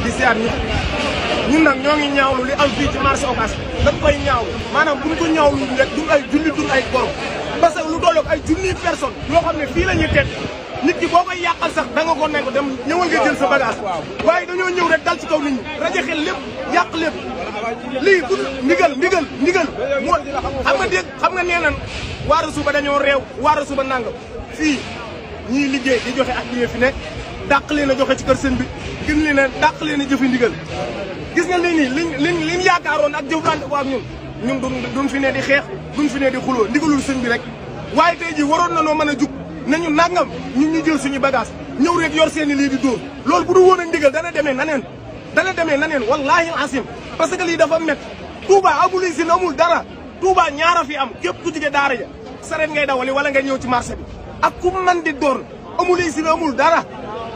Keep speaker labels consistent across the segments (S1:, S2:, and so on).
S1: di siyaar ñun nag ñoo ngi ñaawlu li am fii ci marché Ocass dañ koy ñaawlu maanaam buñ ko ñaawlu rek du ay julli du ay borom parce que lu tolloog ay junniy personne yoo xam ne fii la ñuy teg nit ki boo koy yàqal sax da nga ko nekk dem ñëwal nga jël sa bagage waaye dañoo ñëw rek dal ci kaw nit ñi rajaxe lépp yàq lépp lii bu ndigal moo xam nga nee nan waara suba dañoo réew waara suba nangam fii ñiy liggéey di joxe ak ñi fi nekk dàq leen a joxe ci kër sëñ bi gën leen a dàq leen a jëfi ndigal gis nga lii nii liñ yaakaaroon ak jëflante ko ak ñun duñ fi ne di xeex duñ fi ne di xuloo ndigalul sëñ bi rek waaye tey jii waroon na noo mën a jug nañu nangam ñun ñu jël suñu bagage ñëw rek yor seeni lii di dóor loolu bu du woon a ndigal dana demee naneen wallaahi asim parce que lii dafa met Touba amul usine amul dara Touba ñaara fi am képp ku jige daara ja sareet ngay dawali wala ngay ñëw ci marché bi ak ku man di doon amul usine amul dara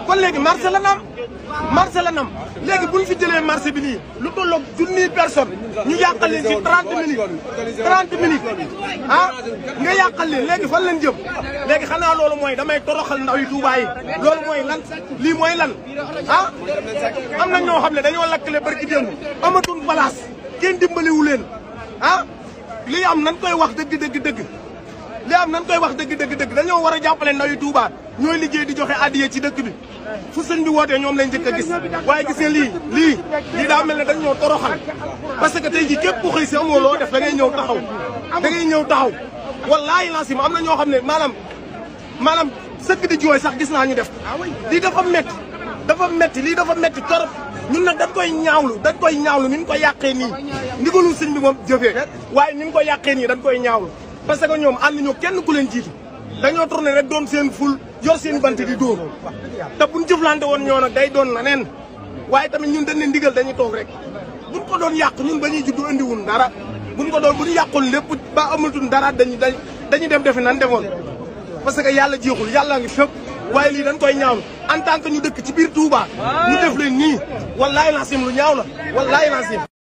S1: kon léegi marché la nam léegi buñ fi jëlee marché bi nii lu tolloog junniy personne ñu yàqal leen ci 30 minutes ah nga yàqal leen léegi fan lañ jëm léegi xanaa loolu mooy damay toroxal ndaw yi Touba yi loolu mooy lan lii mooy lan ah am na ñoo xam ne dañoo lakkale barki démb amatul place kenn dimbaliwu leen ah lii am nan koy wax dëgg dañoo war a jàppale ndaw yi Touba ñooy liggéey di joxe addiya ci dëkk bi fu sëñ bi wootee ñoom lañ njëkk a gis waaye gis nga lii daa mel ne dañ ñoo toroxal parce que tey jii képp ku xëy si amoo loo def da ngay ñëw taxaw wallaahi lancim am na ñoo xam ne maanaam sëkk di jooy sax gis naa ñu def lii dafa metti lii dafa metti torop ñun nag dañ koy ñaawlu ni ñu ko yàqee nii ndigalul sëñ bi moom jëfee waaye ni ñu ko yàqee nii dañ koy ñaawlu parce que ñoom ànd ñu kenn ku leen jiitu dañoo tourné rek doon seen ful yor seen bant di dóor te buñ jëflante woon ñoo nag day doon na neen waaye tamit ñun dañ ne ndigal dañuy toog rek buñ ko doon yàq ñun ba ñuy juddu andiwun dara bu ñu yàqul lépp ba amatul dara dañuy dem defi nan defoon parce que yàlla jeexul yàlla ngi fépp waaye lii dañ koy ñaawlu en tant que ñu dëkk ci biir Touba ñu def leen nii wallaahi lancim lu ñaaw la wallaahi lancim